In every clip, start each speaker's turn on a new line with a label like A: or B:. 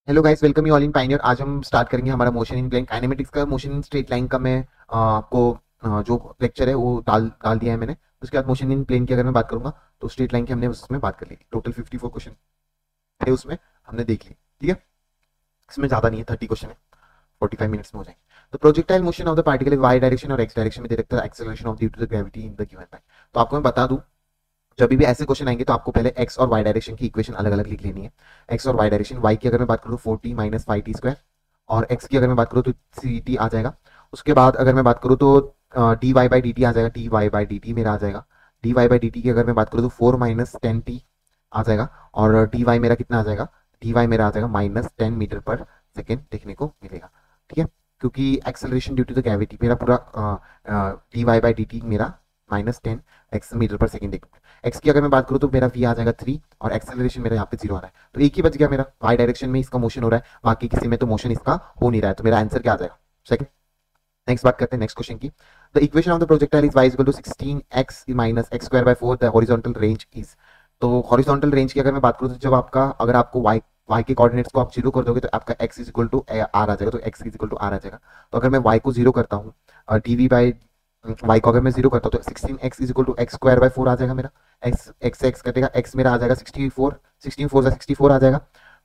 A: Hello guys, welcome you all in pioneer. आज हम start करेंगे हमारा मोशन इन प्लेन काइनेमेटिक्स का। मोशन इन स्ट्रेट लाइन का मैं आपको जो लेक्चर है वो डाल डाल दिया है मैंने। उसके बाद मोशन इन प्लेन की अगर मैं बात करूंगा तो स्ट्रेट लाइन की हमने उसमें बात कर ली। टोटल 54 क्वेश्चन थे उसमें, हमने देख ली। ठीक है, इसमें ज़्यादा नहीं है, 30 क्वेश्चन है, 45 मिनट्स में हो जाएंगे। तो projectile motion of the particle y direction और एक्स डायरेक्शन में दे रखता है acceleration of due to the gravity in the given time. तो आपको मैं बता दूं, जब भी ऐसे क्वेश्चन आएंगे तो आपको पहले एक्स और वाई डायरेक्शन की इक्वेशन अलग अलग लिख लेनी है। एक्स और वाई डायरेक्शन, वाई की अगर मैं बात करूँ 40 माइनस 5t², और एक्स की अगर मैं बात करूँ तो सी टी आ जाएगा। उसके बाद अगर मैं बात करूँ तो D Y by D T आ जाएगा, D Y by D T मेरा आ जाएगा। D Y by D T की अगर मैं बात करूँ तो 4 - 10t आ जाएगा। और डी वाई मेरा कितना आ जाएगा, डी वाई मेरा आ जाएगा -10 मीटर पर सेकेंड देखने को मिलेगा। ठीक है, क्योंकि acceleration due to the gravity मेरा पूरा d Y by D T मेरा -10 x मीटर पर सेकेंड देखने। एक्स की अगर मैं बात करूँ तो मेरा वी आ जाएगा 3, और एक्सेलरेशन मेरा यहाँ पे 0 आ रहा है, तो एक ही बच गया मेरा। वाई डायरेक्शन में इसका मोशन हो रहा है, बाकी किसी में तो मोशन इसका हो नहीं रहा है, तो मेरा आंसर क्या आ जाएगा, सेकंड। नेक्स्ट बात करते हैं नेक्स्ट क्वेश्चन की। The equation of the projectile is y equal to 16x minus x square by 4, the horizontal range is. तो हॉरिजॉन्टल रेंज की अगर मैं बात करूँ तो जब आपका, अगर आपको y के कोऑर्डिनेट्स को आप जीरो कर दोगे तो आपका x is equal to R आ जाएगा, तो x is equal to R आ जाएगा। तो अगर मैं y को जीरो करता हूँ, डी बाई वाई को अगर मैं जीरो करता हूँ तो 16x is equal to x square by 4 आ जाएगा मेरा। एक्स एक्स एक्स कटेगा, एक्स मेरा आ जाएगा 64, 16 4 64 आ जाएगा।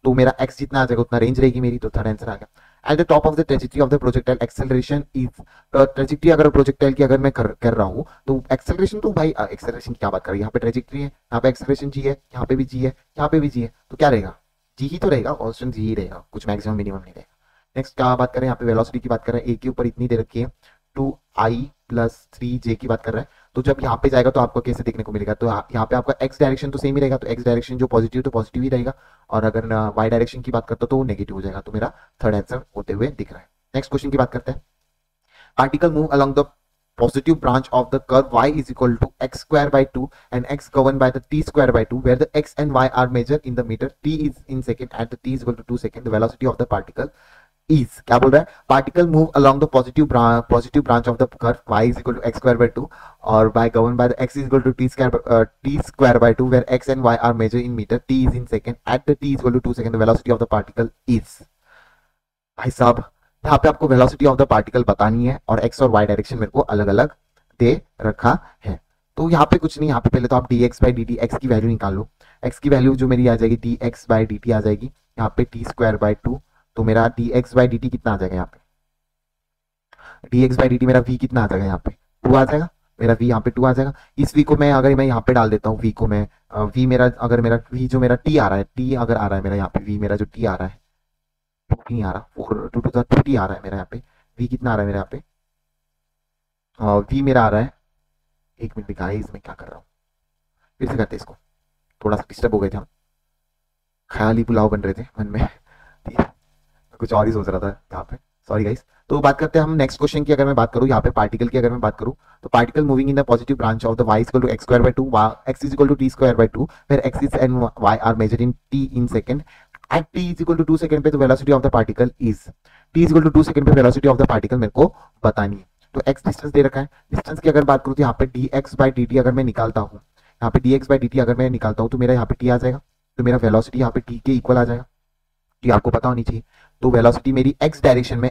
A: तो मेरा एक्स जितना आ जाएगा उतना रेंज रहेगी मेरी, तो थर्ड आंसर आ गया। At the top of the trajectory of the projectile acceleration is. Trajectory अगर प्रोजेक्टाइल की अगर मैं कर रहा हूँ तो एक्सेलरेशन, तो भाई एक्सेलरेशन की क्या बात कर रही है, यहाँ पे ट्रेजेक्टरी है, यहाँ पे एक्सेलरेशन जी है, यहाँ पे भी जी है, यहाँ पे भी जी है, तो क्या रहेगा, जी ही तो रहेगा, ऑप्शन जी ही रहेगा, कुछ मैक्सिमम मिनिमम नहीं रहेगा। नेक्स्ट क्या बात करें, यहाँ पे वेलोसिटी की बात कर रहे हैं, ए के ऊपर इतनी दे रखी है, 2i+3j की बात कर रहा है। तो जब यहाँ पे जाएगा तो आपको कैसे देखने को मिलेगा, तो यहाँ पे आपका एक्स डायरेक्शन तो सेम ही रहेगा, तो एक्स डायरेक्शन जो पॉजिटिव तो पॉजिटिव ही रहेगा, और अगर वाई डायरेक्शन की बात करता तो वो नेगेटिव हो जाएगा। तो मेरा थर्ड आंसर होते हुए दिख रहा है। नेक्स्ट क्वेश्चन की बात करते हैं। Particle move along the positive branch of the curve y is equal to x square by 2 and x governed by the t square by 2, where the x and y are measured in the meter, t is in second, at the t is equal to 2 second, the velocity of the particle is, क्या बोल रहा है, particle move along the positive branch of the curve y is equal to x square by 2 और y govern by the x is equal to t square by 2, where x and y are measure in metre, t is in second, at the t is equal to 2 second, the velocity of the particle is. भाई साहब, यहाँ पे आपको velocity of the particle बतानी है और x और y direction मेरे को अलग अलग दे रखा है। तो यहाँ पे कुछ नहीं, यहाँ पे पहले तो आप dx बाई dt x की वैल्यू निकाल लो। x की वैल्यू जो मेरी आ जाएगी dx बाई dt आ जाएगी, यहाँ पे t स्क्वायर बाई 2, तो मेरा dx बाई dt कितना आ जाएगा, यहाँ पे dx बाई dt मेरा v कितना आ जाएगा, यहाँ पे 2 आ जाएगा, मेरा v यहाँ पे 2 आ जाएगा। इस v को मैं अगर मैं यहाँ पे डाल देता हूँ, v को मैं v मेरा, अगर मेरा v जो मेरा t आ रहा है, t अगर आ रहा है मेरा यहाँ पे, v मेरा जो t आ रहा है, 2 नहीं आ रहा, 4 2 2 आ रहा है मेरा यहाँ पे, v कितना आ रहा है मेरा यहाँ पे, v मेरा आ रहा है, एक मिनट गाइस मैं क्या कर रहा हूँ, फिर से करते हैं इसको, थोड़ा सा डिस्टर्ब हो गए थे हम, ख्याली पुलाव बन रहे थे मन में, ठीक है, कुछ और ही सोच रहा था यहाँ पे, सॉरी गाइस। तो बात करते हैं हम नेक्स्ट क्वेश्चन की। अगर मैं बात करूँ यहाँ पे पार्टिकल की अगर मैं बात करूँ, तो particle moving in the positive branch of the y equal to x square by 2, x is equal to t square by 2, where x is and y are measured in t in second, at t is equal to 2 second पे, तो velocity of the particle is, t is equal to 2 second पे velocity of the particle मेरे को बतानी है। तो x distance दे रखा है, डिस्टेंस की अगर बात करूँ तो यहाँ पे dx बाई dt अगर मैं निकालता हूँ, यहाँ पे dx बाई dt अगर मैं निकालता हूँ तो मेरा यहाँ पे t आ जाएगा, तो मेरा वेलोसिटी यहाँ पे t के इक्वल आ जाएगा, ये आपको पता होनी चाहिए। तो वेलोसिटी मेरी x डायरेक्शन में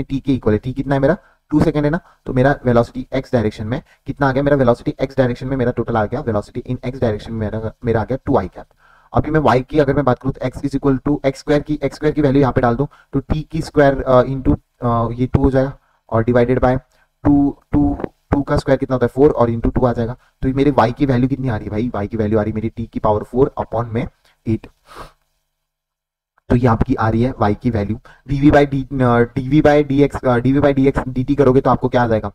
A: t के इक्वल है, t कितना है मेरा 2 सेकंड है ना, तो मेरा वेलोसिटी x डायरेक्शन में कितना आ गया, मेरा वेलोसिटी x डायरेक्शन में मेरा टोटल आ गया, वेलोसिटी इन x डायरेक्शन में मेरा आ गया 2i कैप। अभी मैं y की अगर मैं बात करूँ तो x is equal to x square की वैल्यू यहाँ पे डाल दूँ, तो t की स्क्वायर इंटू ये 2 हो जाएगा, और डिवाइडेड बाय 2 का स्क्वायर कितना होता है 4, और इंटू 2 आ जाएगा। तो मेरे y की वैल्यू कितनी आ रही है भाई, y की वैल्यू आ रही है मेरी t की पावर 4 अपॉन में 8, तो ये आपकी आ रही है y की value. dv by dx dt करोगे तो आपको क्या आ जाएगा,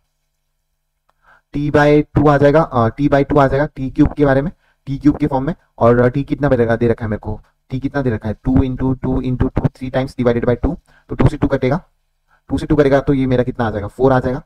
A: t बाई 2 आ जाएगा, t क्यूब के बारे में, t क्यूब के फॉर्म में, और t कितना दे रखा है मेरे को, t कितना दे रखा है 2 into 2 into 2 3 times divided by 2, तो 2 से 2 कटेगा, 2 से 2 करेगा तो ये मेरा कितना आ जाएगा 4 आ जाएगा,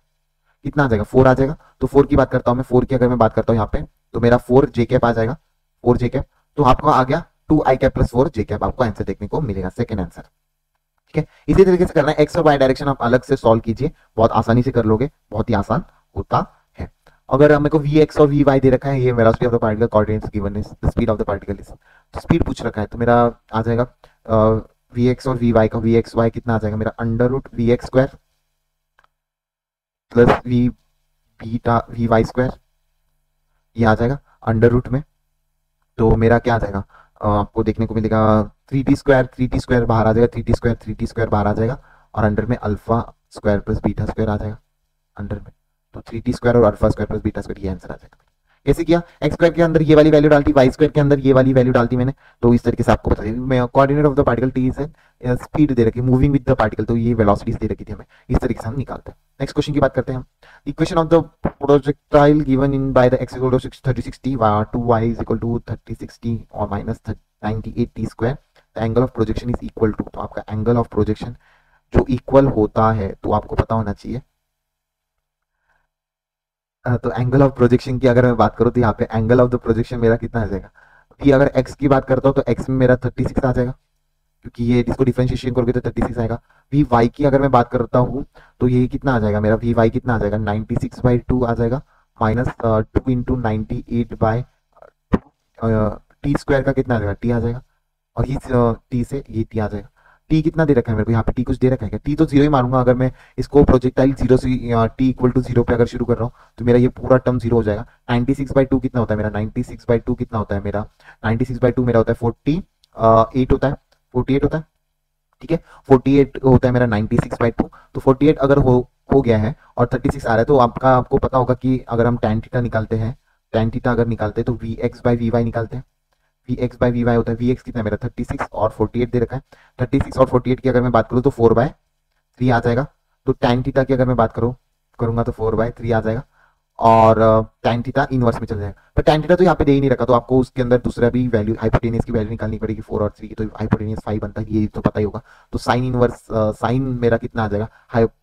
A: कितना आ जाएगा 4 आ जाएगा। तो 4 की बात करता हूँ मैं, 4 की अगर मैं बात करता हूँ यहाँ पे, तो मेरा 4 जे कैप आ जाएगा, 4 जे कैप, तो आपका आ गया 2i कैप प्लस 4 जे कैप, आपको आंसर देखने को मिलेगा, सेकंड आंसर। ठीक है, इसी तरीके से करना है, एक्स और वाई डायरेक्शन आप अलग से सॉल्व कीजिए, बहुत आसानी से कर लोगे, बहुत ही आसान होता है। अगर मेरे को वी एक्स और वी वाई दे रखा है, ये velocity of the particle, coordinates given is, the speed of the particle is, तो स्पीड पूछ रखा है, तो मेरा आ जाएगा वी एक्स और वी वाई का वी एक्स वाई कितना आ जाएगा मेरा under root v x square plus v beta v Y square, ये आ जाएगा अंडर रूट में। तो मेरा क्या आ जाएगा, आपको देखने को मिलेगा 3t स्क्वायर बाहर आ जाएगा, 3t स्क्वायर बाहर आ जाएगा, और अंडर में alpha square plus beta square आ जाएगा अंडर में। तो 3t स्क्वायर और alpha square plus beta square, ये आंसर आ जाएगा। कैसे किया, एक्स स्क्वायर के अंदर ये वाली वैल्यू डालती, वाई स्क्वायर के अंदर ये वाली वैल्यू डालती मैंने। तो इस तरीके से आपको बता दें, coordinate of the particle T is speed दे रखी, मूविंग विद द पार्टिकल, तो ये वेलोसिटीज दे रखी थी हमें, इस तरीके से हम निकालते हैं। नेक्स्ट क्वेश्चन की बात करते हैं हम। Equation of the projectile given in by the x equal to 3060 to y is equal to 3060 और minus 98t square, the angle of projection is equal to. तो आपका एंगल ऑफ प्रोजेक्शन जो equal होता है तो आपको पता होना चाहिए। तो एंगल ऑफ प्रोजेक्शन की अगर मैं बात करूं तो यहाँ पे एंगल ऑफ द प्रोजेक्शन मेरा कितना आ जाएगा, कि अगर x की बात करता हूँ तो x में मेरा 36 आ जाएगा, क्योंकि ये इसको डिफरेंशिएशन करोगे तो 36 आएगा। वी वाई की अगर मैं बात करता हूँ तो ये कितना आ जाएगा मेरा, वी वाई कितना आ जाएगा 96/2 आ जाएगा, माइनस 2 इंटू 98/2 टी स्क्वायर का कितना आ जाएगा, टी आ जाएगा, और ये टी से ये टी आ जाएगा। टी कितना दे रखा है मेरे को, यहाँ पे टी कुछ दे रखा है क्या, टी तो जीरो ही मारूंगा। अगर मैं इसको प्रोजेक्टाइल जीरो से टी इक्वल टू जीरो पे अगर शुरू कर रहा हूँ तो मेरा ये पूरा टर्म जीरो हो जाएगा। 96/2 कितना होता है मेरा, 96/2 कितना होता है मेरा, 96/2 मेरा होता है 48 होता है, 48 होता है, ठीक है, 48 होता है मेरा 96/2। तो 48 अगर हो गया है और 36 आ रहा है तो आपको पता होगा कि अगर हम tan थीटा निकालते हैं, tan थीटा अगर निकालते हैं तो v x by we y निकालते हैं। V x by we y होता है, वी एक्स कितना है मेरा 36 और 48 दे रखा है। 36 और 48 की अगर मैं बात करूँ तो 4/3 आ जाएगा। तो tan थीटा की अगर मैं बात करूंगा तो 4/3 आ जाएगा, और tan थीटा इनवर्स में चल जाएगा। पर tan थीटा तो यहाँ पे दे ही नहीं रखा, तो आपको उसके अंदर दूसरा भी वैल्यू हाइपोटेनियस की वैल्यू निकालनी पड़ेगी, 4 और 3 की, तो हाइपोटेनियस 5 बनता है, ये तो पता ही होगा। तो साइन इनवर्स साइन मेरा कितना आ जाएगा,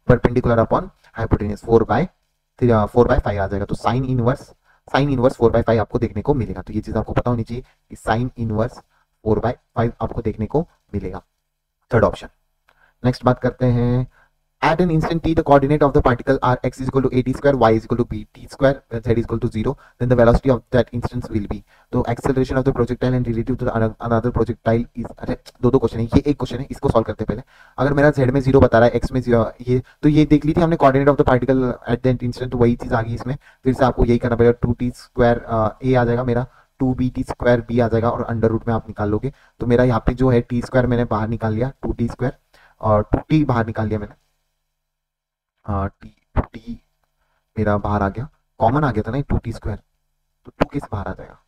A: परपेंडिकुलर अपॉन हाइपोटेनियस 4/5 आ जाएगा। तो साइन इनवर्स 4/5 आपको देखने को मिलेगा। तो ये चीज आपको पता होनी चाहिए कि साइन इनवर्स 4/5 आपको देखने को मिलेगा, थर्ड ऑप्शन। नेक्स्ट बात करते हैं, at an instant t the coordinate of the particle are x is equal to at square, y is equal to bt square, z is equal to 0, then the velocity of that instance will be। तो acceleration of the projectile and relative to the another projectile is, अरे दो question है, ये एक question है, इसको solve करते हैं पहले। अगर मेरा z में 0 बता रहा है, x में 0, ये तो ये देख ली थी हमने coordinate of the particle at that instant, तो वही चीज आ गई इसमें। फिर से आपको यही करना पड़ेगा, 2t स्क्वायर a आ जाएगा मेरा, 2bt स्क्वायर b आ जाएगा, और अंडर रूट में आप निकाल लोगे। तो मेरा यहाँ पे जो है t स्क्वायर मैंने बाहर निकाल लिया, 2t स्क्वायर और 2t बाहर निकाल लिया मैंने, टी मेरा बाहर आ गया, कॉमन आ गया था ना 2t स्क्वायर, तो 2 किस बाहर आ जाएगा,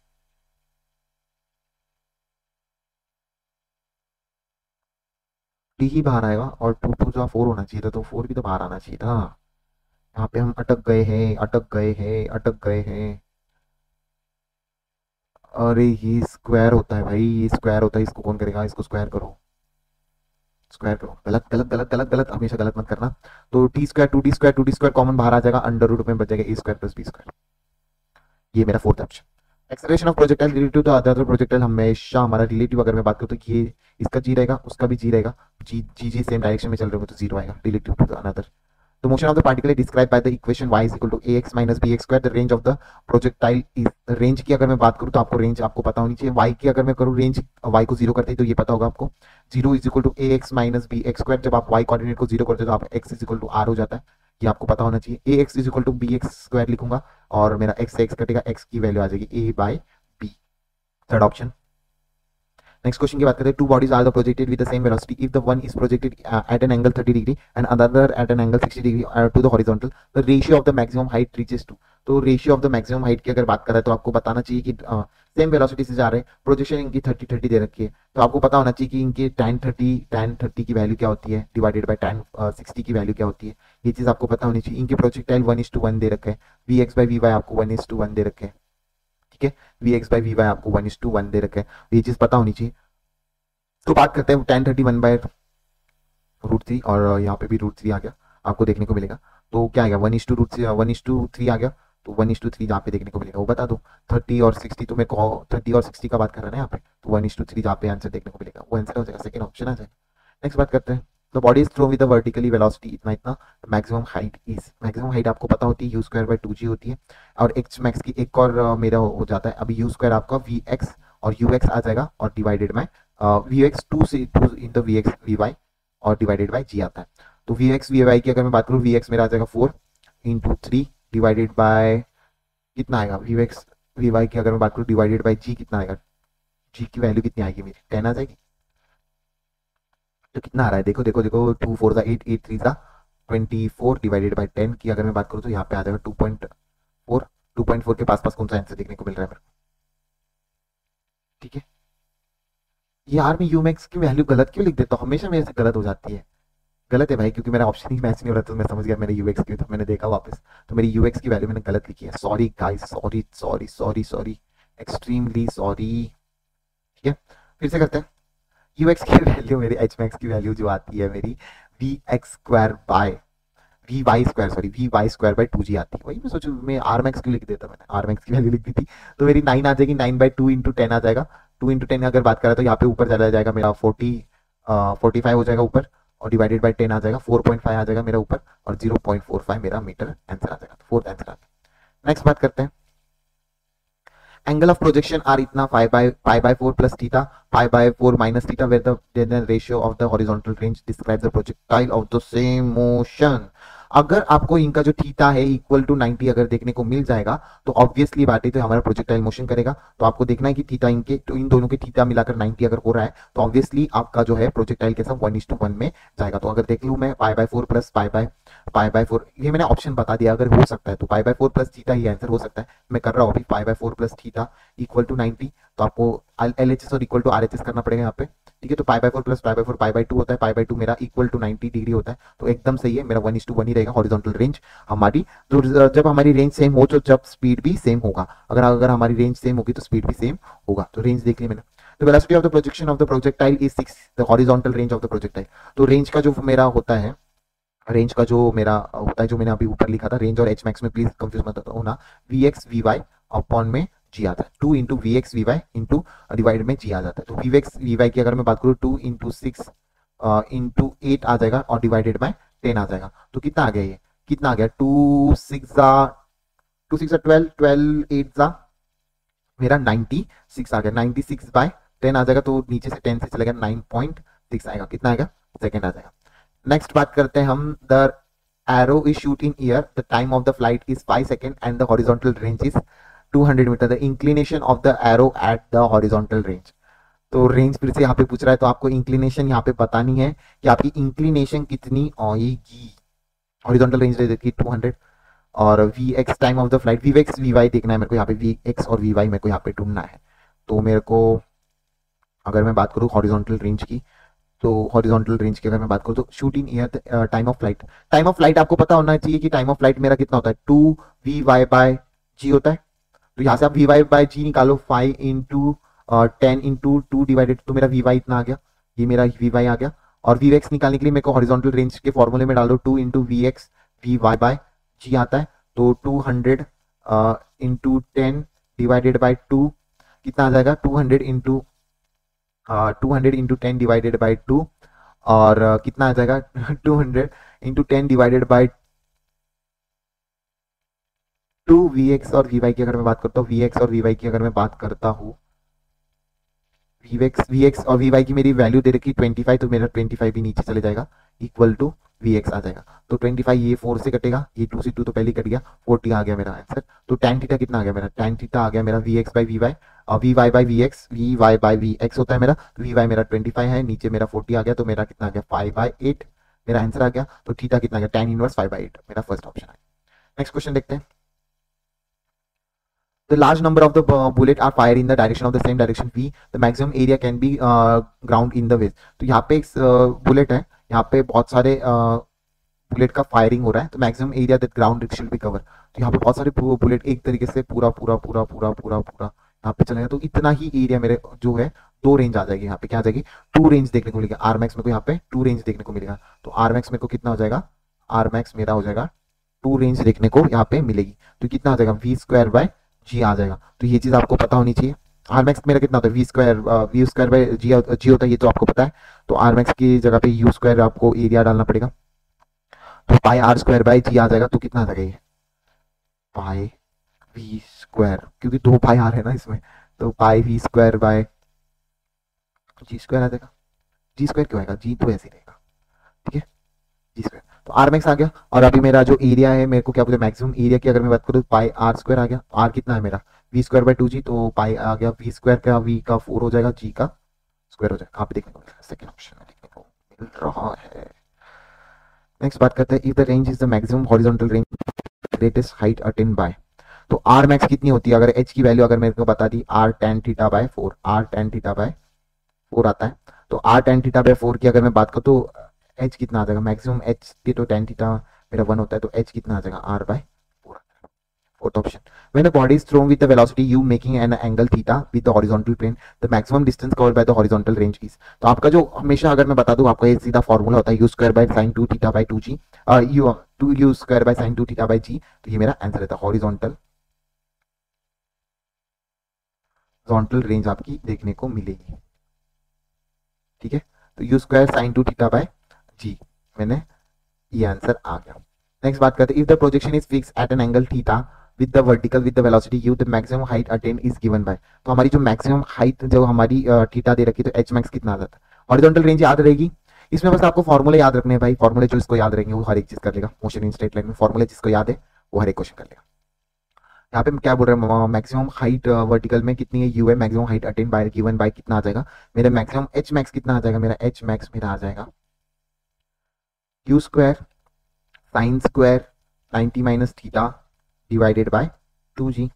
A: टी ही बाहर आएगा, और 2 जो 4 होना चाहिए था, तो 4 भी तो बाहर आना चाहिए था। यहाँ पे हम अटक गए हैं। अरे ये स्क्वायर होता है भाई, ये स्क्वायर होता है, इसको कौन करेगा, इसको स्क्वायर करो, गलत गलत गलत गलत गलत, हमेशा गलत मत करना। तो T square 2t square common बाहर आ जाएगा, अंडर रूट में बचेगा a square plus b square. ये मेरा fourth option. Acceleration of projectile relative to other projectile, हमेशा हमारा रिलेटिव अगर मैं बात करूँ तो ये इसका जी रहेगा, उसका भी जी रहेगा, जी सेम डायरेक्शन में चल रहे होंगे तो 0 आएगा relative to another. The motion of the particle is described by the equation y is equal to ax minus bx square. The range of the projectile is, range की अगर मैं बात करूँ तो आपको रेंज आपको पता होनी चाहिए। y की अगर मैं करूँ रेंज, y को 0 करते हैं तो ये पता होगा आपको, 0 is equal to ax minus bx square. जब आप y कोऑर्डिनेट को 0 करते हो तो आप x is equal to r हो जाता है, ये आपको पता होना चाहिए। ax is equal to bx square लिखूंगा, और मेरा x से x कटेगा, x की वैल्यू आ जाएगी a by b, third option. Next question की बात करते हैं, two bodies are the projected with the same velocity if the one is projected at an angle 30 degree and other at an angle 60 degree to the horizontal, the ratio of the maximum height reaches to. तो ratio of the maximum height की अगर बात करें तो आपको बताना चाहिए कि सेम वेलोसिटी से जा रहे हैं, प्रोजेक्शन इनकी 30 दे रखी है, तो आपको पता होना चाहिए कि इनकी tan 30 की वैल्यू क्या होती है डिवाइडेड बाय tan 60 की वैल्यू क्या होती है, ये चीज आपको पता होनी चाहिए। इनके प्रोजेक्टाइल 1:1 दे रखे हैं, vx/vy आपको 1:1 दे रखे हैं, ठीक है, vx/vy आपको 1:1 दे रखे हैं, ये चीज पता होनी चाहिए। तो बात करते हैं tan 30 1/√3, और यहाँ पे भी √3 आ गया आपको देखने को मिलेगा। तो क्या आ गया 1:3 आ गया, तो 1:3 जहाँ पे देखने को मिलेगा वो बता दो। 30 और 60, तो मेरे को 30 और 60 का बात कर रहा है ना यहाँ पे, तो 1:3 जहाँ पे आंसर देखने को मिलेगा वो आंसर हो जाएगा, सेकंड ऑप्शन आ जाएगा। नेक्स्ट बात करते हैं, the body is throw with the vertically velocity इतना मैक्सिमम हाइट आपको पता होती है u²/2g होती है, और x मैक्स की एक और मेरा हो जाता है, अभी u² आपका vx और ux आ जाएगा, और divided by V X two से two into V X V Y और डिवाइडेड बाई जी आता है। तो वी एक्स वी वाई की अगर मैं बात करूँ, वी एक्स मेरा आ जाएगा 4 इंटू 3 डिवाइडेड बाय कितना आएगा, वी एक्स वी वाई की अगर मैं बात करूँ डिवाइडेड बाई जी कितना आएगा, जी की वैल्यू कितनी आएगी मेरी 10 आ जाएगी। तो कितना आ रहा है, देखो देखो देखो, 2 4 ज़ा 8 8 3 ज़ा 24 डिवाइडेड बाई 10 की अगर मैं बात करूँ तो यहाँ पे आ जाएगा 2.4। 2.4 के पास पास कौन सा आंसर देखने को मिल रहा है मेरे को? ठीक है यार, मैं यूमैक्स की वैल्यू गलत क्यों लिख देता हूँ, हमेशा मेरे से गलत हो जाती है। गलत है भाई, क्योंकि मेरा ऑप्शन ही मैच नहीं हो रहा था, तो मैं समझ गया मेरे यूएक्स की, तो मैंने देखा वापस, तो मेरी यूएक्स की वैल्यू मैंने गलत लिखी है। Sorry guys, sorry sorry sorry sorry, extremely sorry. ठीक है, फिर से करते हैं। यूएक्स की वैल्यू मेरी एच मैक्स की वैल्यू जो आती है मेरी V x square by V Y square, sorry V Y square by 2 G आती है। वही मैं सोचूं मैं आर मैक्स क्यों लिख देता, मैंने आर मैक्स की वैल्यू लिख दी थी। तो मेरी 9 आ जाएगी, 9 बाई 2 इंटू 10 आ जाएगा। 2 इंटू 10 अगर बात करें तो यहाँ पे ऊपर चला जाएगा मेरा 45 हो जाएगा ऊपर, और डिवाइडेड बाई 10 आ जाएगा, 4.5 आ जाएगा मेरा ऊपर, और 0.45 मेरा मीटर आंसर आ जाएगा। फोर्थ आंसर आ गया। नेक्स्ट बात करते हैं। एंगल ऑफ प्रोजेक्शन आर इतना pi by 4 plus theta pi by 4 minus theta where the ratio of the horizontal range describes the projectile of the same motion. अगर आपको इनका जो थीटा है इक्वल टू 90 अगर देखने को मिल जाएगा तो ऑब्वियसली बात है तो हमारा प्रोजेक्टाइल मोशन करेगा। तो आपको देखना है कि थीटा इनके तो इन दोनों के थीटा मिलाकर 90 अगर हो रहा है तो ऑब्वियसली आपका जो है प्रोजेक्टाइल कैसा 1:1 में जाएगा। तो अगर देख लूं मैं पाई बाय 4 प्लस पाई बाय 4, ये मैंने ऑप्शन बता दिया अगर हो सकता है तो पाई बाय 4 प्लस थीटा ही आंसर हो सकता है। मैं कर रहा हूँ अभी pi by 4 plus theta equal to 90, तो आपको एल एच एस और equal to R H S करना पड़ेगा यहाँ पे। ठीक है, तो pi by 4 plus pi by 4 pi by 2 होता है, पाई बाय 2 मेरा इक्वल टू 90 डिग्री होता है, तो एकदम सही है मेरा 1:1 ही रहेगा हॉरिजॉन्टल रेंज हमारी। तो जब हमारी रेंज सेम हो तो जब स्पीड भी सेम होगा, अगर अगर हमारी रेंज सेम होगी तो स्पीड भी सेम होगा। तो रेंज देख ली मैंने। तो velocity of the projection of the projectile is 6, the horizontal range of the projectile. तो रेंज का जो मेरा होता है, रेंज का जो मेरा होता है, जो मैंने अभी ऊपर लिखा था रेंज और एच मैक्स में प्लीज कंफ्यूज मत होना, V X V Y upon में जी आता है, 2 into V X V Y into divide में जी आ जाता है। तो वी एक्स वी वाई की अगर मैं बात करूँ 2 इंटू 6 इंटू 8 आ जाएगा और डिवाइडेड बाय 10 आ जाएगा। तो कितना आ गया, ये कितना आ गया, 2 6 12, 12 8 जा मेरा 96 आ गया, 96 बाय 10 आ जाएगा। तो नीचे से 10 से चलेगा 9.6 आएगा, कितना आएगा, सेकेंड आ जाएगा। नेक्स्ट बात करते हैं हम, the arrow is shoot in air, the time of the flight is 5 second and the horizontal range is 200 metre, the inclination of the arrow at the horizontal range. तो रेंज फिर से यहाँ पे पूछ रहा है, तो आपको इंक्लिनेशन यहाँ पे बतानी है कि आपकी इंक्लिनेशन कितनी आएगी। हॉरिजॉन्टल रेंज दे देती है 200, और V X time of the flight, V X V Y देखना है मेरे को यहाँ पे, वी एक्स और वी वाई मेरे को यहाँ पे ढूंढना है। तो मेरे को अगर मैं बात करूँ हॉरिजॉन्टल रेंज की, तो हॉरिजॉन्टल रेंज की अगर मैं बात करूँ तो shoot in air time of flight, time of flight आपको पता होना चाहिए कि टाइम ऑफ फ्लाइट मेरा कितना होता है, 2 वी वाई बाय जी होता है। तो यहाँ से आप वी वाई बाय जी निकालो, 5 इंटू 10 इंटू 2 डिवाइडेड, तो मेरा वी वाई इतना आ गया, ये मेरा वी वाई आ गया। और वी एक्स निकालने के लिए मेरे को हॉरिजॉन्टल रेंज के फॉर्मूले में डाल दो, 2 into V X V Y by G आता है। तो 200 इंटू 10 डिवाइडेड बाय 2 कितना आ जाएगा, 200 इंटू 200 इंटू 10 डिवाइडेड बाई 2, और कितना आ जाएगा 200 into 10 divided by 2 V x और वी वाई की अगर मैं बात करता हूँ, वी एक्स और वी वाई की अगर मैं बात करता हूँ, वी एक्स और वी वाई की मेरी वैल्यू दे रखी 25, तो मेरा 25 भी नीचे चले जाएगा, इक्वल टू वी एक्स आ जाएगा। तो 25 ये 4 से कटेगा, ये 2 से 2 तो पहले कट गया, 40 आ गया मेरा आंसर। तो tan थीटा कितना आ गया मेरा, tan थीटा आ गया मेरा V x by we Y, और we Y by V X, V Y by V X होता है मेरा, तो वी वाई मेरा 25 है, नीचे मेरा 40 आ गया, तो मेरा कितना आ गया 5/8 मेरा आंसर आ गया। तो थीटा कितना आ गया, tan इनवर्स 5/8 मेरा फर्स्ट ऑप्शन है। नेक्स्ट क्वेश्चन देखते हैं। The large number of the bullet are fired in the direction of the same direction v. The maximum area can be ground in the waist. तो यहाँ पे एक bullet है, यहाँ पे बहुत सारे बुलेट का फायरिंग हो रहा है, तो maximum area that ground should be cover. तो यहाँ पे बहुत सारे बुलेट एक तरीके से पूरा पूरा पूरा पूरा पूरा पूरा यहाँ पे चलेगा, तो इतना ही एरिया मेरे जो है 2 रेंज आ जाएगी, यहाँ पे क्या आ जाएगी 2 रेंज देखने को मिलेगा। आर मैक्स मेरे को यहाँ पे 2 रेंज देखने को मिलेगा, तो आर मैक्स मेरे को कितना हो जाएगा, आर मैक्स मेरा हो जाएगा 2 रेंज देखने को यहाँ पे मिलेगी। तो कितना आ जाएगा वी स्क्वायर बाय जी आ जाएगा। तो ये चीज आपको पता होनी चाहिए। आर मैक्स मेरा कितना होता है, वी स्क्वायर बाय जी होता है, ये तो आपको पता है। तो आर मैक्स की जगह पे यू स्क्वायर आपको एरिया डालना पड़ेगा, तो पाई आर स्क्वायर बाय जी आ जाएगा। तो कितना आ जाएगा ये पाई वी स्क्वायर, क्योंकि 2 पाई आर है ना इसमें, तो pi V square by G square आ जाएगा। जी स्क्वायर क्यों आएगा, जी तो ऐसे ही रहेगा, ठीक है, जी स्क्वायर। तो आर मैक्स आ गया। और अभी मेरा जो एरिया है, मेरे को क्या बोलते हैं, मैक्सिमम एरिया की अगर मैं बात करूँ, पाई आर स्क्वायर आ गया। आर कितना है मेरा, वी स्क्वायर बाई टू जी, तो पाई आ गया वी स्क्वायर का, वी का 4 हो जाएगा, जी का स्क्वायर हो जाएगा। यहाँ पे देखने को मिल रहा है, सेकंड ऑप्शन में देखने को मिल रहा है। नेक्स्ट बात करते हैं, if the range is the maximum horizontal range greatest height attain bye. तो आर मैक्स कितनी होती है, अगर एच की वैल्यू अगर मेरे को बता दी, R tan theta by 4, R tan theta by 4 आता है। तो आर टेन थीटा बाय 4 की अगर मैं बात करूँ तो एच कितना आ जाएगा, मैक्सिमम एच की तो टेन थीटा मेरा 1 होता है, तो एच कितना आ जाएगा, R by 4। Fourth option, when a body is thrown with the velocity u making an angle theta with the horizontal plane, the maximum distance covered by the horizontal range is. तो आपका जो हमेशा अगर मैं बता दूं, आपका ये सीधा फॉर्मूला होता है u square by sin 2 theta by 2g, u 2u square by sin 2 theta by g। तो ये मेरा आंसर रहता है, हॉरिजॉन्टल रेंज आपकी देखने को मिलेगी, ठीक है। तो u square sin 2 theta by g, मैंने ये आंसर आ गया। नेक्स्ट बात करते हैं, if the projection is fix eight an angle theta with the vertical with the velocity u, the maximum height attain is given by. तो हमारी जो maximum height जो हमारी थीटा दे रखी है, तो h मैक्स कितना आ जाता है, हॉरिजॉन्टल रेंज याद रहेगी। इसमें बस आपको फॉर्मूले याद रखने हैं भाई, फॉर्मूले जो इसको याद रहेंगे वो हर एक चीज कर लेगा। मोशन इन स्ट्रेट लाइन में फॉर्मूले जिसको याद है वो हर एक क्वेश्चन कर लेगा। यहाँ पे क्या बोल रहे हैं, मैक्सिमम हाइट वर्टिकल में कितनी है, u है, maximum height attain bye given by कितना आ जाएगा, मेरा मैक्सिमम h मैक्स कितना आ जाएगा, मेरा h मैक्स मेरा आ जाएगा u square sine square 90 minus theta divided by 2g,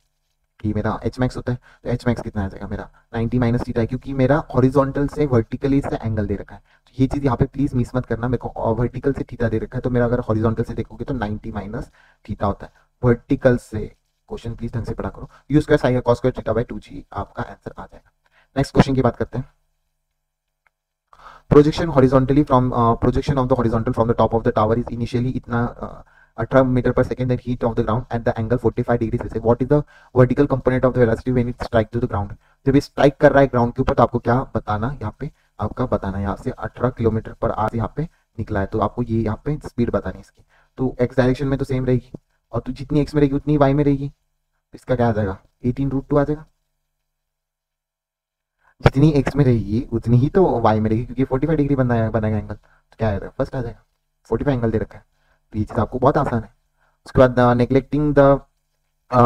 A: ये मेरा h मैक्स होता है। तो h मैक्स कितना आ जाएगा मेरा 90 माइनस थीटा है, क्योंकि मेरा हॉरिजॉन्टल से वर्टिकली से एंगल दे रखा है। तो ये चीज यहाँ पे प्लीज मिस मत करना, मेरे को वर्टिकल से थीटा दे रखा है, तो मेरा अगर हॉरिजॉन्टल से देखोगे तो 90 माइनस थीटा होता है, वर्टिकल से। क्वेश्चन प्लीज ढंग से पढ़ा करो। u square sine cos square theta by 2g आपका आंसर आ जाएगा। नेक्स्ट क्वेश्चन की बात करते हैं, projection horizontally from projection of the horizontal from the top of the tower is initially इतना 18 metre per second, that hit of the ground at the angle 45 degree से, what is the vertical component of the velocity when it strike to the ground. जब ये strike कर रहा है ground के ऊपर, तो आपको क्या बताना, यहाँ पे आपका बताना, यहाँ से 18 किलोमीटर पर आवर यहाँ पे निकला है, तो आपको ये यहाँ पे स्पीड बतानी है इसकी। तो एक्स डायरेक्शन में तो सेम रहेगी, और तो जितनी एक्स में रहेगी उतनी वाई में रहेगी, इसका क्या आ जाएगा 18√2 आ जाएगा। जितनी एक्स में रहेगी उतनी ही तो वाई में रहेगी, क्योंकि 45 डिग्री बनाएगा एंगल, तो क्या आएगा, फर्स्ट आ जाएगा, 45 एंगल दे रखा है। तो ये चीज आपको बहुत आसान है। उसके बाद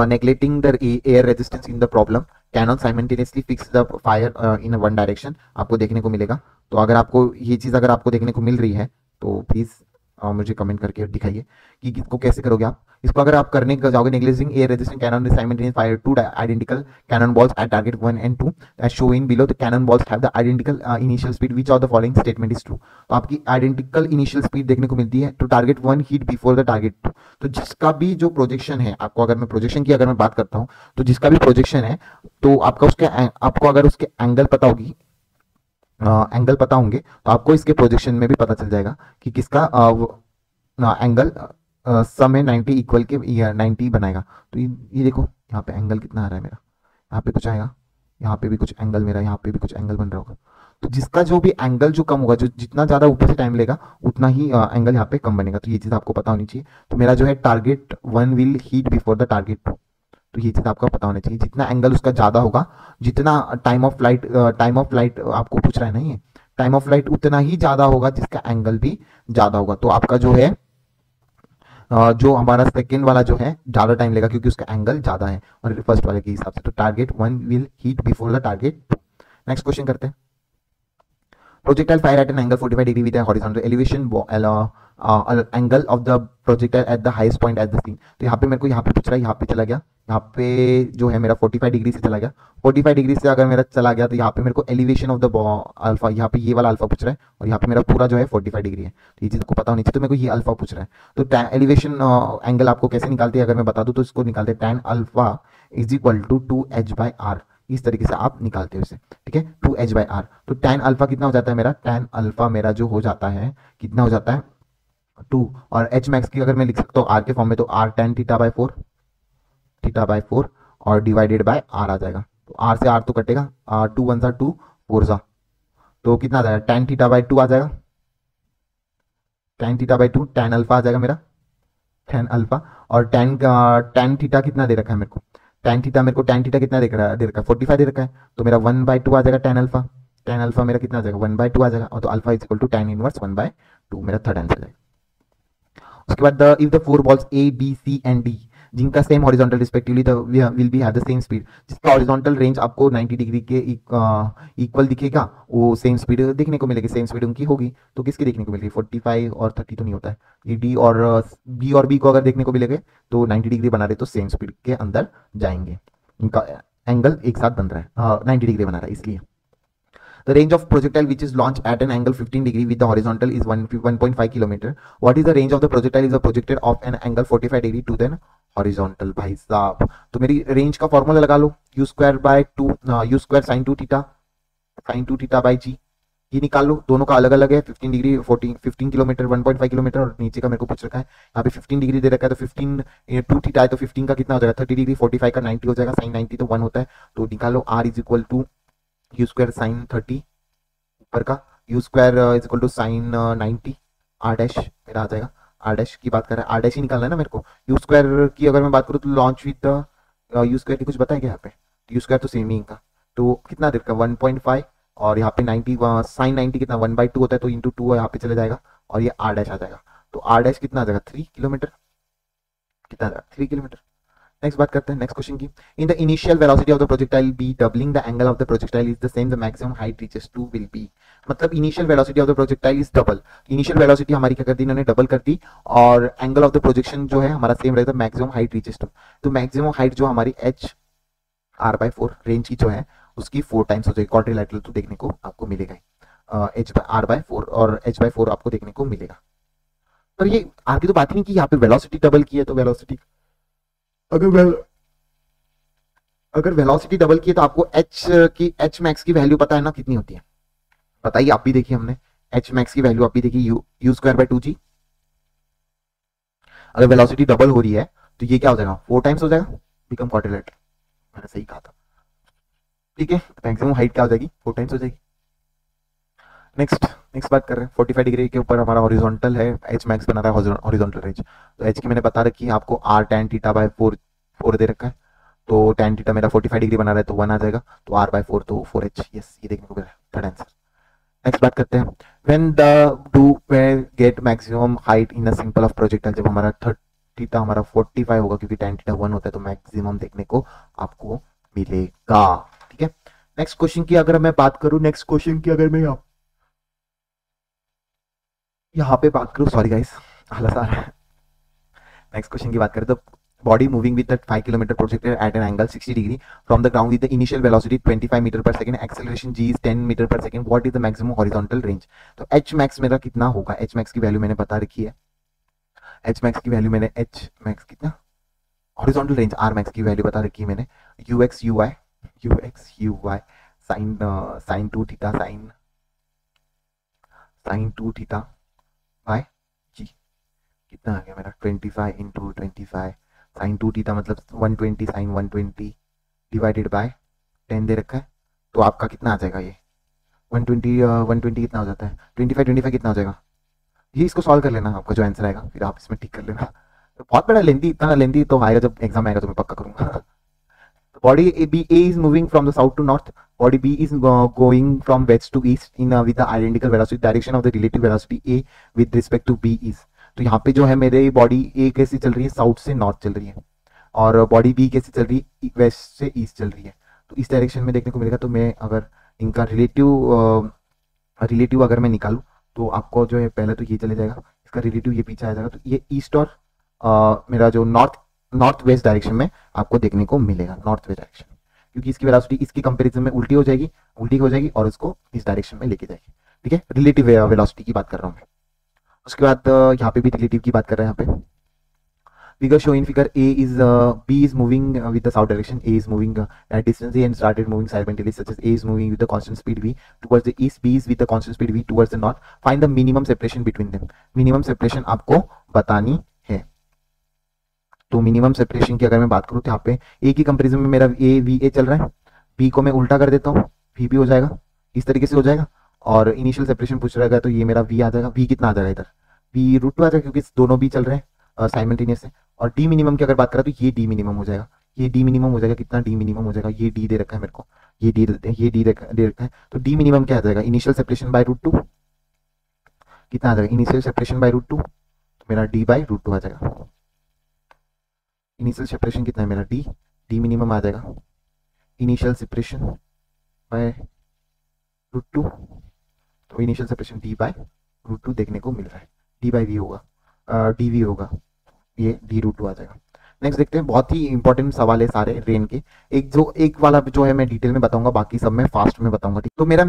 A: neglecting the air resistance in the problem, cannot simultaneously fix the fire in one direction, आपको देखने को मिलेगा। तो अगर आपको ये चीज अगर आपको देखने को मिल रही है तो प्लीज मुझे कमेंट करके दिखाइए कि इसको कैसे करोगे आप। इसको अगर आप करने जाओगे, neglecting air resistance cannot simultaneously fire two identical cannon balls at target 1 and 2 as shown below, the cannon balls have the identical initial speed, which of the following statement is true। तो आपकी identical initial speed देखने को मिलती है, तो target 1 heat before the target 2। तो जिसका भी जो प्रोजेक्शन है, आपको अगर मैं प्रोजेक्शन की अगर मैं बात करता हूँ, तो जिसका भी प्रोजेक्शन है, तो आपका उसके आपको अगर उसके एंगल पता होगी, एंगल पता होंगे, तो आपको इसके प्रोजेक्शन में भी पता चल जाएगा कि किसका एंगल सम है 90 इक्वल के 90 बनाएगा। तो ये देखो यहाँ पे एंगल कितना आ रहा है मेरा, यहाँ पे कुछ आएगा, यहाँ पे भी कुछ एंगल मेरा, यहाँ पे भी कुछ एंगल बन रहा होगा। तो जिसका जो भी एंगल जो कम होगा, जो जितना ज्यादा ऊपर से टाइम लेगा, उतना ही एंगल यहाँ पे कम बनेगा। तो ये चीज आपको पता होनी चाहिए। तो मेरा जो है target 1 will heat before the target 2, तो ये चीज आपका पता होना चाहिए। जितना एंगल उसका ज्यादा होगा, जितना टाइम ऑफ फ्लाइट आपको पूछ रहा है ना, ये टाइम ऑफ फ्लाइट उतना ही ज्यादा होगा जिसका एंगल भी ज्यादा होगा। तो आपका जो है जो हमारा सेकंड वाला जो है ज्यादा टाइम लेगा, क्योंकि उसका एंगल ज्यादा है और फर्स्ट वाले के हिसाब से। तो target 1 will heat before the target 2। Next question करते हैं, projectile fire at an angle 45 degree with a horizontal elevation angle of the projectile at the highest point at the scene। तो यहाँ पे मेरे को यहाँ पे पूछ रहा है, यहाँ पे चला गया, यहाँ पे जो है मेरा 45 डिग्री से चला गया। 45 डिग्री से अगर मेरा चला गया, तो यहाँ पे मेरे को एलिवेशन ऑफ द अल्फा, यहाँ पे ये वाला अल्फा पूछ रहा है, और यहाँ पे मेरा पूरा जो है 45 डिग्री है। तो ये चीज को पता होनी चाहिए। तो मेरे को ये अल्फा पूछ रहा है, तो एलिवेशन एंगल आपको कैसे निकालते हैं अगर मैं बता दूं, तो इसको निकालते हैं tan alpha is equal to 2h/r। इस तरीके से आप निकालते हो इसे, ठीक है, 2h/r। तो tan अल्फा कितना हो जाता है मेरा, tan अल्फा मेरा जो हो जाता है कितना हो जाता है 2, और h मैक्स की अगर मैं लिख सकता हूँ r के फॉर्म में, तो r tan थीटा बाय 4 और डिवाइडेड बाय r आ जाएगा। तो r से r तो कटेगा, 2 1 2 4 सा, तो कितना आ जाएगा tan थीटा बाय 2 आ जाएगा, tan theta by 2 tan alpha आ जाएगा मेरा, tan अल्फा। और tan थीटा कितना दे रखा है मेरे को, tan थीटा कितना दे रखा है 45 दे रखा है, तो मेरा 1/2 आ जाएगा tan अल्फा। tan अल्फा मेरा कितना आ जाएगा 1/2 आ जाएगा, और तो alpha is equal to tan inverse 1/2 मेरा थर्ड आंसर है। उसके बाद if the four balls A B C and D जिनका same horizontal respectively will be have the same speed, जिसका हॉरिजॉन्टल रेंज आपको 90 डिग्री के इक्वल दिखेगा, वो सेम स्पीड देखने को मिलेगी, सेम स्पीड उनकी होगी। तो किसकी देखने को मिलेगी 45 और 30 तो नहीं होता है, ये डी और बी को अगर देखने को मिलेगा तो 90 डिग्री बना रहे तो सेम स्पीड के अंदर जाएंगे, इनका एंगल एक साथ बन रहा है 90 डिग्री बना रहा है इसलिए। The range of projectile which is launched at an angle 15 degree with the horizontal is 1.5 kilometer. What is the range of the projectile is projected of an angle 45 degree to the horizontal? भाई साहब तो मेरी range का formula लगा लो, u square by 2 u square sin 2 theta by g, ये निकाल लो, दोनों का अलग अलग है 15 डिग्री 15 किलोमीटर 1.5 किलोमीटर, और नीचे का मेरे को पूछ रखा है यहाँ पे 15 डिग्री दे रखा है, तो 15 2 थीटा है तो 15 का कितना हो जाएगा 30 डिग्री, 45 का 90 हो जाएगा, sin 90 तो 1 होता है, तो निकालो r is equal to U square sine 30 ऊपर का U square is equal to sine 90 R dash मेरा आ जाएगा, आर डैश की बात कर रहा है, आर डैश ही निकालना है ना मेरे को। यू स्क्वायर की अगर मैं बात करूँ तो लॉन्च विद यू स्क्वायर की कुछ बताया क्या यहाँ पे, यू स्क्वायर तो सेम ही इनका, तो कितना देर का 1.5 और यहाँ पे 90 साइन 90 कितना 1/2 होता है, तो इंटू 2 यहाँ पे चले जाएगा और ये आर डैश आ जाएगा, तो आर डैश कितना आ जाएगा 3 किलोमीटर, कितना आ जाएगा 3 किलोमीटर। नेक्स्ट बात करते हैं नेक्स्ट क्वेश्चन की। In the initial velocity of the projectile be doubling the angle of the projectile is the same, the maximum height reaches to will be, मतलब initial velocity of the projectile is double, initial velocity हमारी क्या कर दी इन्होंने double कर दी, और angle of the projection जो है हमारा सेम रहेगा, मैक्सिमम हाइट रीचेस टू, तो मैक्सिमम हाइट जो हमारी h r/4 रेंज की जो है उसकी 4 टाइम्स हो जाएगी, क्वाड्रिलैटरल तो देखने को आपको मिलेगा h r/4 और h/4 आपको देखने को मिलेगा। पर ये आर की तो बात ही नहीं की, यहाँ पे वेलोसिटी डबल की है, तो वेलोसिटी अगर वेलोसिटी डबल की है तो आपको h मैक्स की वैल्यू पता है ना कितनी होती है, बताइए आप भी देखिए, हमने h मैक्स की वैल्यू आप भी देखिए u स्क्वायर बाय 2g, अगर वेलोसिटी डबल हो रही है तो ये क्या हो जाएगा 4 टाइम्स हो जाएगा, बिकम क्वाड्रिलेटरल, मैंने सही कहा था, ठीक है। मैक्सिमम हाइट क्या हो जाएगी 4 टाइम्स हो जाएगी। नेक्स्ट बात कर रहे हैं 45 डिग्री के ऊपर हमारा हॉरिजॉन्टल है, h मैक्स बना रहा है हॉरिजॉन्टल रेंज, तो h की मैंने बता रखी है आपको r tan थीटा बाय 4 दे रखा है, तो tan थीटा मेरा 45 डिग्री बना रहा है तो 1 आ जाएगा, तो r/4 तो 4h, यस ये देखने को मिला थर्ड आंसर। नेक्स्ट बात करते हैं when the two pair get maximum height in a simple of projectile, जब हमारा थीटा हमारा 45 होगा क्योंकि tan थीटा 1 होता है, तो मैक्सिमम देखने को आपको मिलेगा, ठीक है। नेक्स्ट क्वेश्चन की अगर मैं बात करूं, नेक्स्ट क्वेश्चन की अगर मैं यहाँ पे बात करूं, सॉरी गाइस आलस आ रहा है, नेक्स्ट क्वेश्चन की बात करें तो body moving with that 5 km projected at an angle 60 degree from the ground with the initial velocity 25 meter per second, acceleration g is 10 meter per second, what is the maximum horizontal range? तो h max मेरा कितना होगा, h max की value मैंने बता रखी है, h max की वैल्यू मैंने h max कितना, horizontal range r max की वैल्यू बता रखी है मैंने, ux uy sin 2 theta sin 2 theta by g, कितना आ गया मेरा 25 इंटू 25 साइन 2 थीटा मतलब 120 साइन 120 डिवाइडेड बाय 10 दे रखा है, तो आपका कितना आ जाएगा ये 120 कितना हो जाता है 25 कितना हो जाएगा, ये इसको सॉल्व कर लेना, आपका जो आंसर आएगा फिर आप इसमें टिक कर लेना, तो बहुत बड़ा लेंथी, इतना लेंथी तो आएगा जब एग्जाम आएगा तो मैं पक्का करूंगा। Body A is moving from the south to north, body B is going from west to east in with the identical velocity, direction of the relative velocity A with respect to B is, तो यहाँ पे जो है मेरे body ए कैसी चल रही है साउथ से नॉर्थ चल रही है, और बॉडी बी कैसी चल रही है वेस्ट से ईस्ट चल रही है, तो इस डायरेक्शन में देखने को मिलेगा, तो मैं अगर इनका रिलेटिव अगर मैं निकालूं तो आपको जो है पहले तो ये चले जाएगा, इसका रिलेटिव ये पीछे आ जाएगा, तो ये ईस्ट और मेरा जो नॉर्थ वेस्ट डायरेक्शन में आपको देखने को मिलेगा, नॉर्थ वेस्ट डायरेक्शन, क्योंकि इसकी वेलोसिटी इसकी कंपेरिजन में उल्टी हो जाएगी और इसको इस डायरेक्शन में लेके जाएगी, ठीक है। रिलेटिव वेलोसिटी की बात कर रहा हूँ मैं। उसके बाद यहाँ पे भी रिलेटिव की बात कर रहे हैं, यहाँ पे figure show in figure A is B is moving with the south direction, A is moving at distance A and started moving simultaneously, such as A is moving with the constant speed v towards the east, B is with the constant speed v towards the north, find the minimum separation between them, minimum separation आपको बतानी है, तो minimum separation की अगर मैं बात करूँ तो यहाँ पे A की कंपेरिजन में मेरा A चल रहा है, B को मैं उल्टा कर देता हूँ, V हो जाएगा, इस तरीके से हो जाएगा, और इनिशियल सेपरेशन पूछ रहेगा तो ये मेरा V आ जाएगा, V कितना आ जाएगा इधर V √2 आ जाएगा क्योंकि दोनों भी चल रहे हैं साइमल्टेनियस है, और डी मिनिमम की अगर बात करें तो ये डी मिनिमम हो जाएगा, ये डी मिनिमम हो जाएगा, कितना डी मिनिमम हो जाएगा, ये डी दे रखा है मेरे को, ये डी दे रखा है, तो डी मिनिमम क्या आ जाएगा, initial separation by root two, कितना आ जाएगा, initial separation by root two, तो मेरा डी बाय रूट टू आ जाएगा। इनिशियल सेपरेशन कितना है मेरा, डी, डी मिनिमम आ जाएगा initial separation by root two, तो initial separation D by root two देखने को मिल रहा है, डी बाय वी होगा, डी वी होगा, ये डी रूट टू आ जाएगा। नेक्स्ट देखते हैं, बहुत ही इंपॉर्टेंट सवाल है सारे रेन के, एक वाला जो है मैं डिटेल में बताऊंगा, बाकी सब मैं फास्ट में बताऊंगा, ठीक। तो मेरा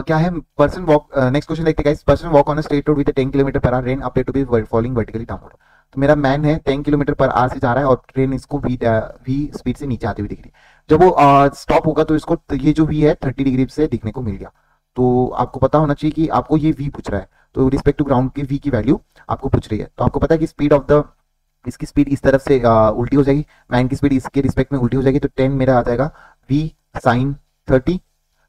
A: क्या है, पर्सन वॉक, नेक्स्ट क्वेश्चन देखते हैं guys, person walk on a straight road with 10 kilometre per hour, rain appear to be falling vertically downward. तो मेरा मैन है 10 किलोमीटर पर आवर से जा रहा है और ट्रेन इसको वी स्पीड से नीचे आती हुई दिख रही है। जब वो स्टॉप होगा तो इसको ये जो वी है 30 डिग्री से दिखने को मिल गया। तो आपको पता होना चाहिए कि आपको ये वी पूछ रहा है, तो रिस्पेक्ट टू ग्राउंड की वी की वैल्यू आपको पूछ रही है। तो आपको पता है कि स्पीड ऑफ द, इसकी स्पीड इस तरफ से उल्टी हो जाएगी, मैन की स्पीड इसके रिस्पेक्ट में उल्टी हो जाएगी, तो 10 मेरा आ जाएगा वी साइन 30,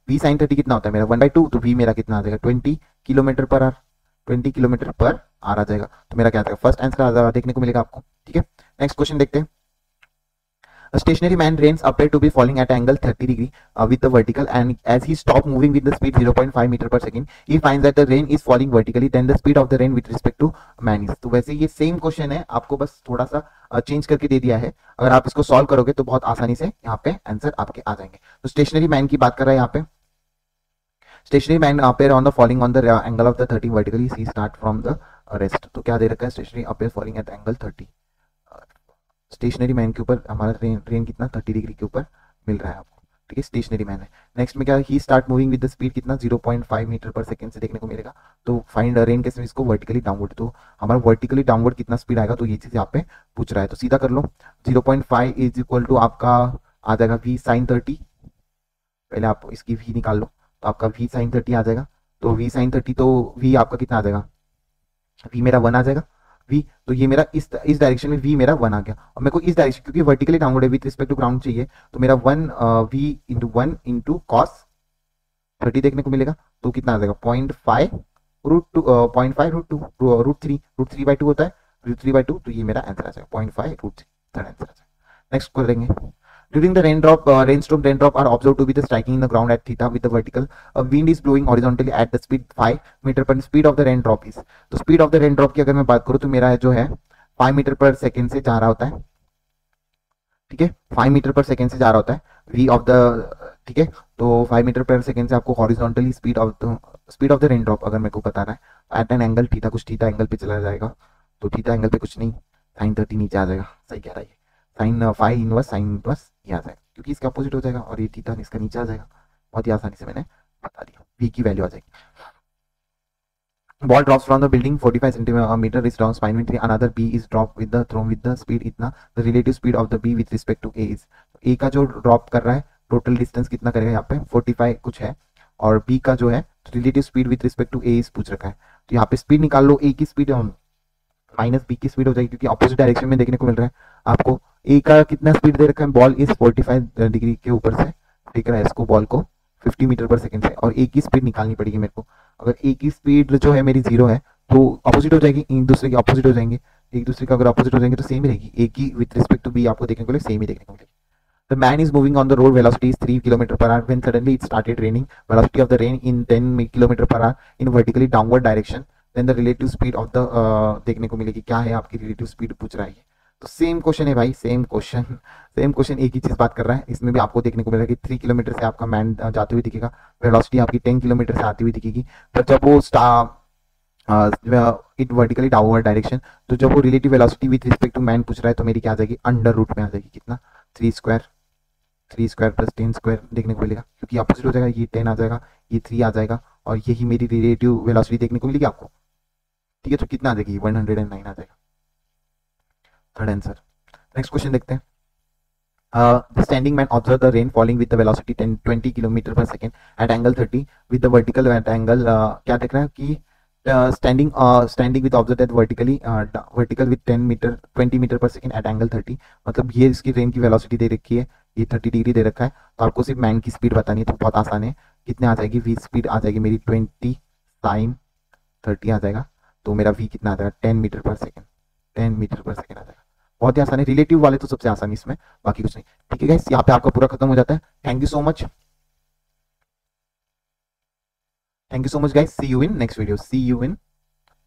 A: वी साइन 30 कितना होता है मेरा 1/2, तो वी मेरा कितना आ जाएगा 20 kilometre per hour, 20 kilometre per hour आ जाएगा। तो मेरा क्या आ जाएगा, फर्स्ट आंसर देखने को मिलेगा आपको, ठीक है। नेक्स्ट क्वेश्चन देखते हैं, a stationary man rains appear to be falling at angle 30 degree with the vertical, and as he stop moving with the speed 0.5 meter per second, he finds that the rain is falling vertically, then the speed of the rain with respect to man is। तो वैसे ये same question है, आपको बस थोड़ा सा change करके दे दिया है, अगर आप इसको सॉल्व करोगे तो बहुत आसानी से यहाँ पे आंसर आपके आ जाएंगे। तो स्टेशनरी मैन की बात कर रहा है यहाँ पे, stationary man appear on the falling on the angle of the 30 vertically, see start from the rest. तो क्या दे रखा है, stationary appear falling at angle 30, stationary man के ऊपर हमारा रेन कितना 30 डिग्री के ऊपर मिल रहा है आपको, ठीक है, स्टेशनरी मैन है। नेक्स्ट में क्या, he start moving with the speed कितना 0.5 मीटर पर सेकंड से देखने को मिलेगा। तो फाइंड रेन कैसे, इसको वर्टिकली डाउनवर्ड, तो हमारा वर्टिकली डाउनवर्ड कितना स्पीड आएगा, तो ये चीज यहाँ पे पूछ रहा है, तो सीधा कर लो, 0.5 इज इक्वल टू आपका आ जाएगा वी साइन 30, पहले आप इसकी वी निकाल लो, तो आपका वी साइन 30 आ जाएगा, तो वी साइन 30, तो वी आपका कितना आ जाएगा, वी मेरा 1 आ जाएगा, वी, तो ये मेरा इस डायरेक्शन में वी मेरा 1 आ गया, और मेरे को इस डायरेक्शन क्योंकि वर्टिकली डाउनवर्ड है विद रिस्पेक्ट टू ग्राउंड चाहिए, तो मेरा 1 वी इंटू 1 इंटू कॉस 30 देखने को मिलेगा, तो कितना आ जाएगा 0.5 root two, 0.5 root three by two होता है, रूट 3/2, तो ये मेरा आंसर आ जाएगा 0.5 रूट 3, थर्ड आंसर आ जाएगा। नेक्स्ट करेंगे, during the raindrop are observed to be the striking in the ground at theta with the vertical, a wind is blowing horizontally at the speed 5 metre पर, speed of the raindrop is, तो speed of the raindrop की अगर मैं बात करूं तो मेरा जो है 5 मीटर पर सेकेंड से जा रहा होता है, ठीक है, 5 मीटर पर सेकेंड से जा रहा होता है v ऑफ द, ठीक है, तो 5 मीटर पर सेकेंड से आपको horizontally speed of the raindrop अगर मेरे को बता रहा है एट एन एंगल थीटा, कुछ थीटा एंगल पे चला जाएगा, तो थीटा एंगल पे कुछ नहीं, साइन 30 नीचे आ जाएगा, सही कह रहा है, साइन 5 इनवर्स साइन इनवर्स ये आ जाएगा, क्योंकि इसका अपोजिट हो जाएगा, और ये थीटा इसका नीचे आ जाएगा, बहुत ही आसानी से मैंने बता दिया, v की वैल्यू आ जाएगी। Ball drops from the building 45 centimeter is down spine with another b is dropped with the thrown with the speed इतना, the relative speed of the b with respect to a is, a का जो drop कर रहा है total distance कितना करेगा यहाँ पे 45 कुछ है, और b का जो है relative speed with respect to a is पूछ रखा है, तो यहाँ पे स्पीड निकाल लो, a की स्पीड माइनस b की स्पीड हो जाएगी, क्योंकि अपोजिट डायरेक्शन में देखने को मिल रहा है आपको। a का कितना स्पीड दे रखा है, बॉल इज 45 डिग्री के ऊपर से दिख रहा है इसको, बॉल को 50 मीटर पर सेकंड से, और a की स्पीड निकालनी पड़ेगी मेरे को, अगर a की स्पीड जो है मेरी 0 है तो अपोजिट हो जाएगी, एक दूसरे के अपोजिट हो जाएंगे, एक दूसरे का अगर अपोजिट हो जाएंगे तो सेम ही रहेगी, a की विथ रिस्पेक्ट टू b आपको देखने को मिले सेम ही देखने को मिलेगी। The man is moving on the road, velocity is 3 km per hour, when suddenly it started raining, velocity of the rain in 10 km per hour in vertically downward direction, then the relative speed of the देखने को मिलेगी, क्या है आपकी relative speed पूछ रहा है, तो सेम क्वेश्चन है भाई, सेम क्वेश्चन एक ही चीज बात कर रहा है, इसमें भी आपको देखने को मिलेगा कि 3 किलोमीटर से आपका मैन जाते हुए दिखेगा, वेलोसिटी आपकी 10 किलोमीटर से आती हुई दिखेगी, पर जब वो इट वर्टिकली डाउनवर्ड डायरेक्शन, तो जब वो relative velocity with respect to man पूछ रहा है तो मेरी क्या आ जाएगी, अंडर रूट में आ जाएगी, कितना 3 स्क्वायर प्लस 10 स्क्वायर देखने को मिलेगा, क्योंकि अपोजिट हो जाएगा, ये 10 आ जाएगा, ये 3 आ जाएगा, और यही मेरी रिलेटिव वेलोसिटी देखने को मिलेगी आपको, ठीक है, तो कितना आ जाएगी 109 आ जाएगा, थर्ड आंसर। नेक्स्ट क्वेश्चन देखते हैं, the standing man observed the rain falling with the velocity 20 km per second at angle 30 with the vertical at angle क्या देख रहा है कि standing with observed that vertical with 20 metre per second at angle 30, मतलब ये इसकी rain की velocity दे रखी है, ये 30 डिग्री दे रखा है, तो आपको सिर्फ मैन की स्पीड बतानी है, तो बहुत आसान है, कितने आ जाएगी, v स्पीड आ जाएगी मेरी 20 साइन 30 आ जाएगा, तो मेरा v कितना आ जाएगा 10 मीटर पर सेकंड आ जाएगा, बहुत ही आसान है, रिलेटिव वाले तो सबसे आसान है इसमें, बाकी कुछ नहीं, ठीक है गाइस, यहाँ पे आपका पूरा खत्म हो जाता है, thank you so much. Thank you so much guys, see you in next video, see you in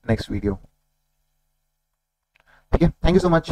A: next video. ठीक है, थैंक यू सो मच।